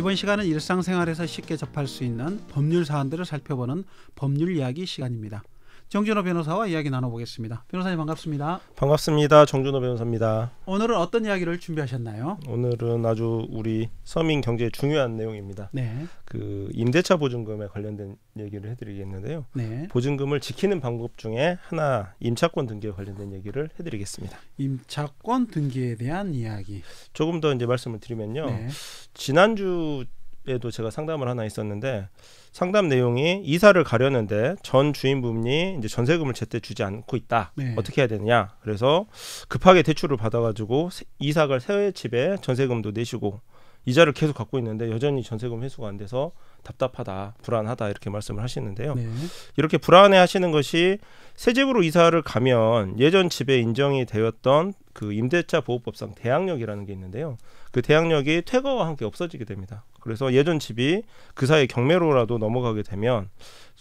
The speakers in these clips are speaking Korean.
이번 시간은 일상생활에서 쉽게 접할 수 있는 법률 사안들을 살펴보는 법률 이야기 시간입니다. 정준호 변호사와 이야기 나눠보겠습니다. 변호사님 반갑습니다. 반갑습니다. 정준호 변호사입니다. 오늘은 어떤 이야기를 준비하셨나요? 오늘은 아주 우리 서민 경제에 중요한 내용입니다. 네. 그 임대차 보증금에 관련된 얘기를 해드리겠는데요. 네. 보증금을 지키는 방법 중에 하나, 임차권 등기에 관련된 얘기를 해드리겠습니다. 임차권 등기에 대한 이야기. 조금 더 이제 말씀을 드리면요. 네. 지난주에도 제가 상담을 하나 있었는데 상담 내용이 이사를 가려는데 전 주인분이 이제 전세금을 제때 주지 않고 있다. 네. 어떻게 해야 되느냐? 그래서 급하게 대출을 받아가지고 이사갈 새 집에 전세금도 내시고 이자를 계속 갖고 있는데 여전히 전세금 회수가 안 돼서 답답하다, 불안하다 이렇게 말씀을 하시는데요. 네. 이렇게 불안해하시는 것이 새 집으로 이사를 가면 예전 집에 인정이 되었던 그 임대차 보호법상 대항력이라는 게 있는데요. 그 대항력이 퇴거와 함께 없어지게 됩니다. 그래서 예전 집이 그 사이에 경매로라도 넘어가게 되면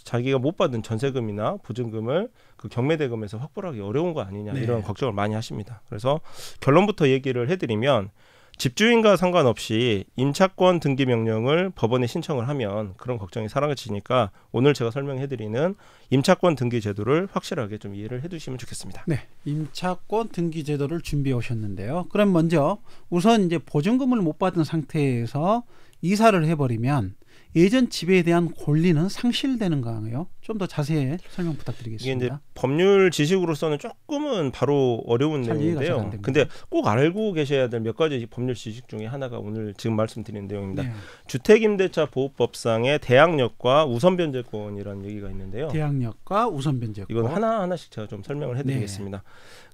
자기가 못 받은 전세금이나 보증금을 그 경매대금에서 확보하기 어려운 거 아니냐 네. 이런 걱정을 많이 하십니다. 그래서 결론부터 얘기를 해드리면 집주인과 상관없이 임차권 등기 명령을 법원에 신청을 하면 그런 걱정이 사라지니까 오늘 제가 설명해드리는 임차권 등기 제도를 확실하게 좀 이해를 해두시면 좋겠습니다. 네, 임차권 등기 제도를 준비해 오셨는데요. 그럼 먼저 우선 이제 보증금을 못 받은 상태에서 이사를 해버리면 예전 집에 대한 권리는 상실되는 건가요? 좀 더 자세히 설명 부탁드리겠습니다. 이게 이제 법률 지식으로서는 조금은 바로 어려운 내용인데요. 근데 꼭 알고 계셔야 될 몇 가지 법률 지식 중에 하나가 오늘 지금 말씀드린 내용입니다. 네. 주택임대차 보호법상의 대항력과 우선변제권이라는 얘기가 있는데요. 대항력과 우선변제권. 이건 하나하나씩 제가 좀 설명을 해드리겠습니다. 네.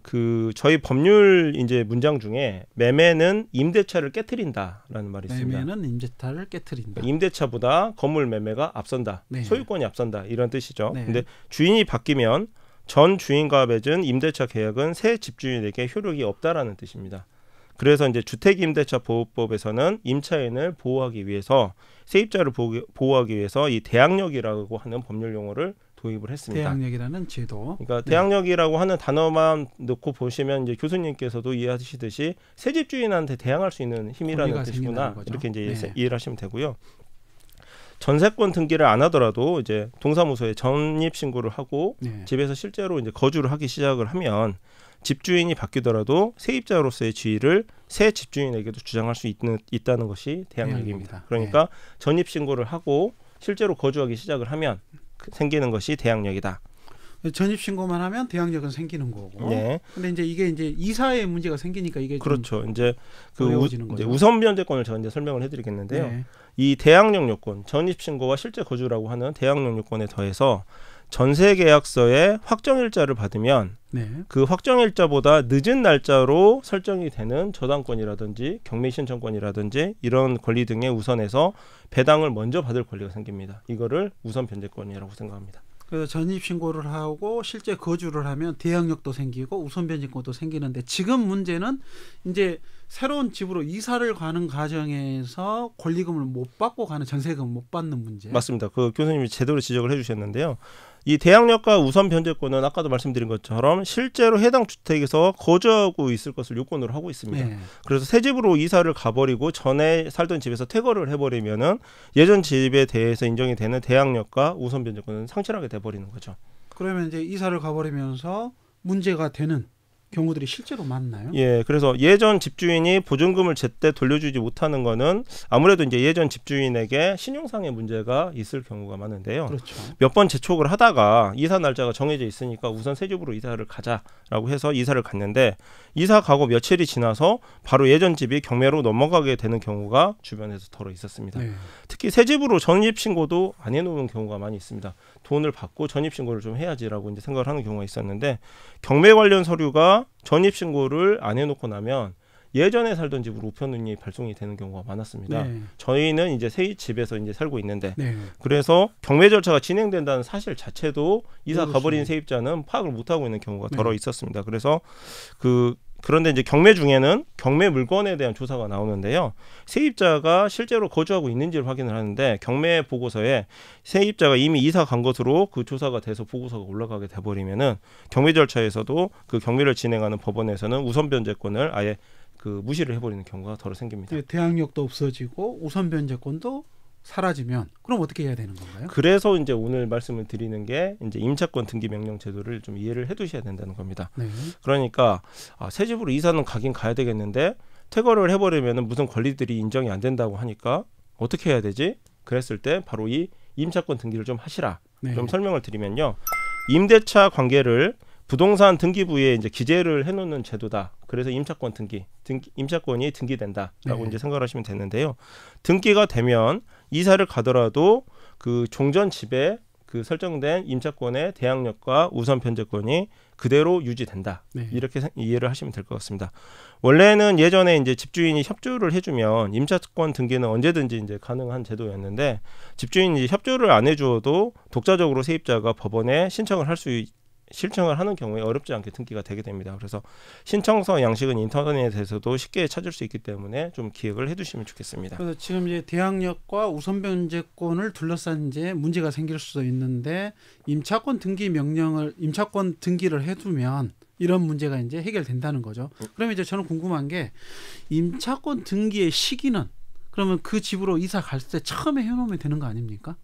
그 저희 법률 이제 문장 중에 매매는 임대차를 깨트린다라는 말이 있습니다. 매매는 임대차를 깨트린다. 임대차보다 건물 매매가 앞선다. 네. 소유권이 앞선다. 이런 뜻이죠. 네. 근데 주인이 바뀌면 전 주인과 맺은 임대차 계약은 새 집주인에게 효력이 없다라는 뜻입니다. 그래서 이제 주택임대차 보호법에서는 임차인을 보호하기 위해서 세입자를 보호하기 위해서 이 대항력이라고 하는 법률 용어를 도입을 했습니다. 대항력이라는 제도. 그러니까 대항력이라고 하는 단어만 넣고 보시면 이제 교수님께서도 이해하시듯이 새 집주인한테 대항할 수 있는 힘이라는 뜻이구나 이렇게 이제 이해를 하시면 되고요. 전세권 등기를 안 하더라도 이제 동사무소에 전입 신고를 하고 집에서 실제로 이제 거주를 하기 시작을 하면 집주인이 바뀌더라도 세입자로서의 지위를 새 집주인에게도 주장할 수 있다는 것이 대항력입니다. 그러니까 전입 신고를 하고 실제로 거주하기 시작을 하면 생기는 것이 대항력이다. 전입 신고만 하면 대항력은 생기는 거고. 네. 근데 이제 이게 이제 이사에 문제가 생기니까 이게 그렇죠. 좀 이제 그 우선 변제권을 제가 이제 설명을 해드리겠는데요. 네. 이 대항력 요건, 전입 신고와 실제 거주라고 하는 대항력 요건에 더해서 전세 계약서에 확정일자를 받으면 그 확정일자보다 늦은 날짜로 설정이 되는 저당권이라든지 경매 신청권이라든지 이런 권리 등에 우선해서 배당을 먼저 받을 권리가 생깁니다. 이거를 우선 변제권이라고 생각합니다. 그래서 전입 신고를 하고 실제 거주를 하면 대항력도 생기고 우선 변제권도 생기는데 지금 문제는 이제 새로운 집으로 이사를 가는 과정에서 권리금을 못 받고 가는 전세금을 못 받는 문제. 맞습니다. 그 교수님이 제대로 지적을 해주셨는데요. 이 대항력과 우선 변제권은 아까도 말씀드린 것처럼 실제로 해당 주택에서 거주하고 있을 것을 요건으로 하고 있습니다. 네. 그래서 새 집으로 이사를 가버리고 전에 살던 집에서 퇴거를 해버리면은 예전 집에 대해서 인정이 되는 대항력과 우선 변제권은 상실하게 돼버리는 거죠. 그러면 이제 이사를 가버리면서 문제가 되는 경우들이 실제로 많나요? 예, 그래서 예전 집주인이 보증금을 제때 돌려주지 못하는 거는 아무래도 이제 예전 집주인에게 신용상의 문제가 있을 경우가 많은데요. 그렇죠. 몇 번 재촉을 하다가 이사 날짜가 정해져 있으니까 우선 새 집으로 이사를 가자라고 해서 이사를 갔는데 이사 가고 며칠이 지나서 바로 예전 집이 경매로 넘어가게 되는 경우가 주변에서 더러 있었습니다. 네. 특히 새 집으로 전입 신고도 안 해놓은 경우가 많이 있습니다. 돈을 받고 전입 신고를 좀 해야지라고 이제 생각을 하는 경우가 있었는데 경매 관련 서류가 전입 신고를 안 해놓고 나면 예전에 살던 집으로 우편운이 발송이 되는 경우가 많았습니다. 네. 저희는 이제 새 집에서 이제 살고 있는데 그래서 경매 절차가 진행된다는 사실 자체도 이사 가버린 세입자는 파악을 못하고 있는 경우가 더러 있었습니다. 그래서 그런데 이제 경매 중에는 경매 물건에 대한 조사가 나오는데요. 세입자가 실제로 거주하고 있는지를 확인을 하는데 경매 보고서에 세입자가 이미 이사 간 것으로 그 조사가 돼서 보고서가 올라가게 돼버리면은 경매 절차에서도 그 경매를 진행하는 법원에서는 우선 변제권을 아예 그 무시를 해버리는 경우가 더러 생깁니다. 대항력도 없어지고 우선 변제권도 사라지면 그럼 어떻게 해야 되는 건가요? 그래서 이제 오늘 말씀을 드리는 게 이제 임차권 등기 명령 제도를 좀 이해를 해두셔야 된다는 겁니다. 네. 그러니까 새 집으로 이사는 가긴 가야 되겠는데 퇴거를 해버리면 무슨 권리들이 인정이 안 된다고 하니까 어떻게 해야 되지? 그랬을 때 바로 이 임차권 등기를 좀 하시라. 네. 좀 설명을 드리면요. 임대차 관계를 부동산 등기부에 이제 기재를 해놓는 제도다. 그래서 임차권이 등기된다라고 네. 이제 생각을 하시면 되는데요. 등기가 되면 이사를 가더라도 그 종전 집에 그 설정된 임차권의 대항력과 우선 변제권이 그대로 유지된다. 네. 이렇게 이해를 하시면 될 것 같습니다. 원래는 예전에 이제 집주인이 협조를 해주면 임차권 등기는 언제든지 이제 가능한 제도였는데 집주인이 협조를 안 해주어도 독자적으로 세입자가 법원에 신청을 하는 경우에 어렵지 않게 등기가 되게 됩니다. 그래서 신청서 양식은 인터넷에서도 쉽게 찾을 수 있기 때문에 좀 기억을 해두시면 좋겠습니다. 그래서 지금 이제 대항력과 우선 변제권을 둘러싼 이제 문제가 생길 수도 있는데 임차권 등기를 해두면 이런 문제가 이제 해결된다는 거죠. 그러면 이제 저는 궁금한 게 임차권 등기의 시기는 그러면 그 집으로 이사 갈 때 처음에 해놓으면 되는 거 아닙니까?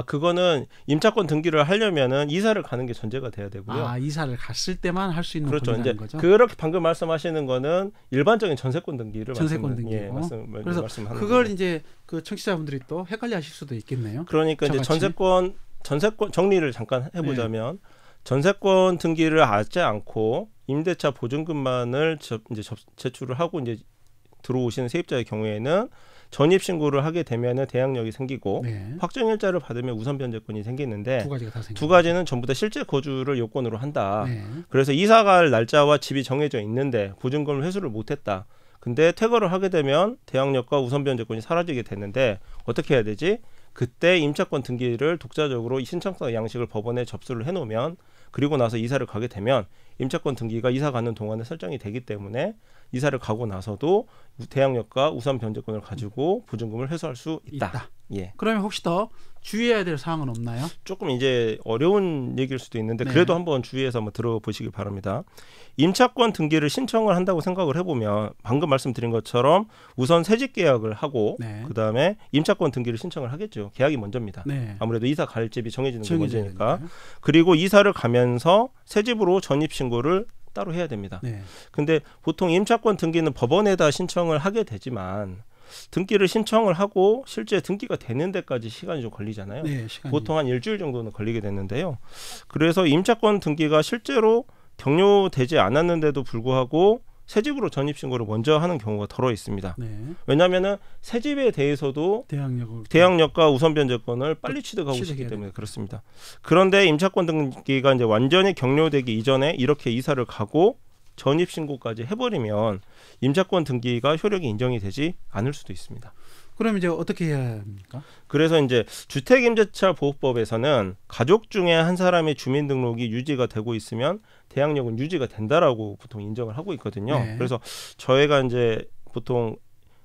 그거는 임차권 등기를 하려면은 이사를 가는 게 전제가 돼야 되고요. 이사를 갔을 때만 할 수 있는 그렇죠. 이제 권리라는 거죠. 그렇게 방금 말씀하시는 거는 일반적인 전세권 등기를 그래서 말씀하는 그걸 거죠. 이제 그 청취자분들이 또 헷갈려하실 수도 있겠네요. 그러니까 이제 전세권 정리를 잠깐 해보자면 전세권 등기를 하지 않고 임대차 보증금만을 제출을 하고 이제 들어오시는 세입자의 경우에는 전입 신고를 하게 되면은 대항력이 생기고 확정일자를 받으면 우선 변제권이 생기는데 두 가지는 전부 다 실제 거주를 요건으로 한다. 그래서 이사갈 날짜와 집이 정해져 있는데 보증금을 회수를 못했다. 근데 퇴거를 하게 되면 대항력과 우선 변제권이 사라지게 되는데 어떻게 해야 되지? 그때 임차권 등기를 독자적으로 신청서 양식을 법원에 접수를 해놓으면 그리고 나서 이사를 가게 되면 임차권 등기가 이사 가는 동안에 설정이 되기 때문에 이사를 가고 나서도 대항력과 우선 변제권을 가지고 보증금을 회수할 수 있다. 예. 그러면 혹시 더 주의해야 될 사항은 없나요? 조금 이제 어려운 얘기일 수도 있는데 그래도 한번 주의해서 한번 들어보시길 바랍니다. 임차권 등기를 신청을 한다고 생각을 해보면 방금 말씀드린 것처럼 우선 새집 계약을 하고 그 다음에 임차권 등기를 신청을 하겠죠. 계약이 먼저입니다. 아무래도 이사 갈 집이 정해지는 게 먼저니까. 그리고 이사를 가면서 새집으로 전입 신고를 따로 해야 됩니다. 근데 보통 임차권 등기는 법원에다 신청을 하게 되지만 등기를 신청을 하고 실제 등기가 되는 데까지 시간이 좀 걸리잖아요. 보통 한 일주일 정도는 걸리게 되는데요. 그래서 임차권 등기가 실제로 경료되지 않았는데도 불구하고 새집으로 전입신고를 먼저 하는 경우가 더러 있습니다. 왜냐하면 새집에 대해서도 대항력과 우선 변제권을 빨리 취득하고 싶기 때문에 그렇습니다. 그런데 임차권 등기가 이제 완전히 경료되기 이전에 이렇게 이사를 가고 전입신고까지 해버리면 임차권 등기가 효력이 인정이 되지 않을 수도 있습니다. 그럼 이제 어떻게 해야 합니까? 그래서 이제 주택임대차보호법에서는 가족 중에 한 사람의 주민등록이 유지가 되고 있으면 대항력은 유지가 된다라고 보통 인정을 하고 있거든요. 그래서 저희가 이제 보통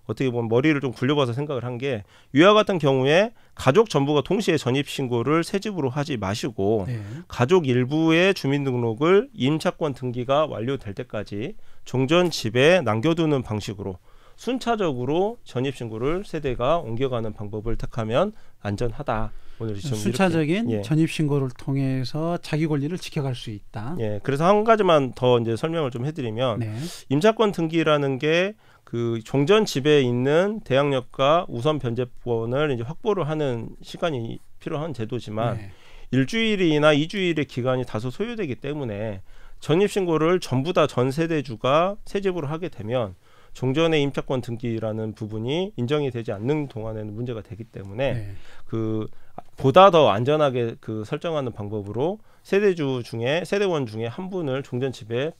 어떻게 보면 머리를 좀 굴려봐서 생각을 한 게 위와 같은 경우에 가족 전부가 동시에 전입신고를 새집으로 하지 마시고 가족 일부의 주민등록을 임차권 등기가 완료될 때까지 종전 집에 남겨두는 방식으로 순차적으로 전입신고를 세대가 옮겨가는 방법을 택하면 안전하다. 오늘 순차적인 전입신고를 통해서 자기 권리를 지켜갈 수 있다. 그래서 한 가지만 더 이제 설명을 좀 해드리면 임차권 등기라는 게 그 종전 집에 있는 대항력과 우선 변제권을 이제 확보를 하는 시간이 필요한 제도지만 일주일이나 2주일의 기간이 다소 소요되기 때문에 전입신고를 전부 다 전 세대주가 새집으로 하게 되면 종전의 임차권 등기라는 부분이 인정이 되지 않는 동안에는 문제가 되기 때문에 그 보다 더 안전하게 그 설정하는 방법으로 세대원 중에 한 분을 종전 집에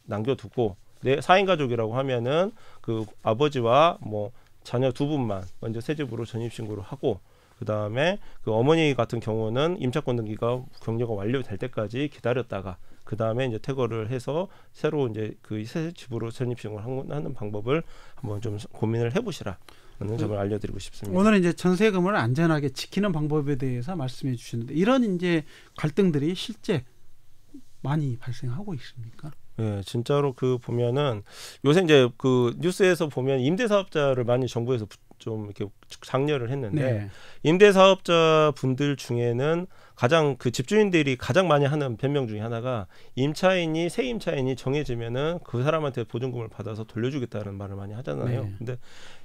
남겨두고 4인 가족이라고 하면은 그 아버지와 뭐 자녀 2분만 먼저 새집으로 전입신고를 하고 그 다음에 그 어머니 같은 경우는 임차권 등기가 경료가 완료될 때까지 기다렸다가 그 다음에 이제 퇴거를 해서 새로 이제 그 새 집으로 전입신고를 하는 방법을 한번 좀 고민을 해보시라는 점을 알려드리고 싶습니다. 오늘은 이제 전세금을 안전하게 지키는 방법에 대해서 말씀해 주셨는데 이런 이제 갈등들이 실제 많이 발생하고 있습니까? 예, 진짜로 그 보면은 요새 이제 그 뉴스에서 보면 임대사업자를 많이 정부에서 좀 이렇게 장려를 했는데 네. 임대사업자 분들 중에는 가장 그 집주인들이 가장 많이 하는 변명 중에 하나가 임차인이 새 임차인이 정해지면은 그 사람한테 보증금을 받아서 돌려주겠다는 말을 많이 하잖아요. 네. 근데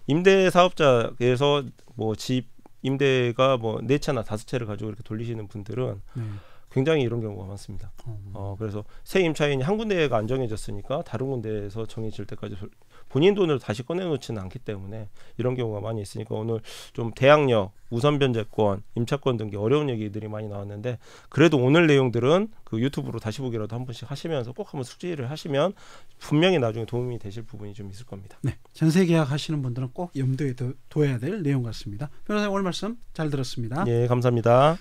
임대사업자에서 뭐 집 임대가 뭐 4채나 5채를 가지고 이렇게 돌리시는 분들은 네. 굉장히 이런 경우가 많습니다. 그래서 새 임차인이 한 군데가 안 정해졌으니까 다른 군데에서 정해질 때까지 본인 돈으로 다시 꺼내놓지는 않기 때문에 이런 경우가 많이 있으니까 오늘 좀 대항력, 우선 변제권, 임차권 등기 어려운 얘기들이 많이 나왔는데 그래도 오늘 내용들은 그 유튜브로 다시 보기라도 한 번씩 하시면서 꼭 한번 숙지를 하시면 분명히 나중에 도움이 되실 부분이 좀 있을 겁니다. 네. 전세 계약 하시는 분들은 꼭 염두에 둬야 될 내용 같습니다. 변호사님 오늘 말씀 잘 들었습니다. 예, 감사합니다.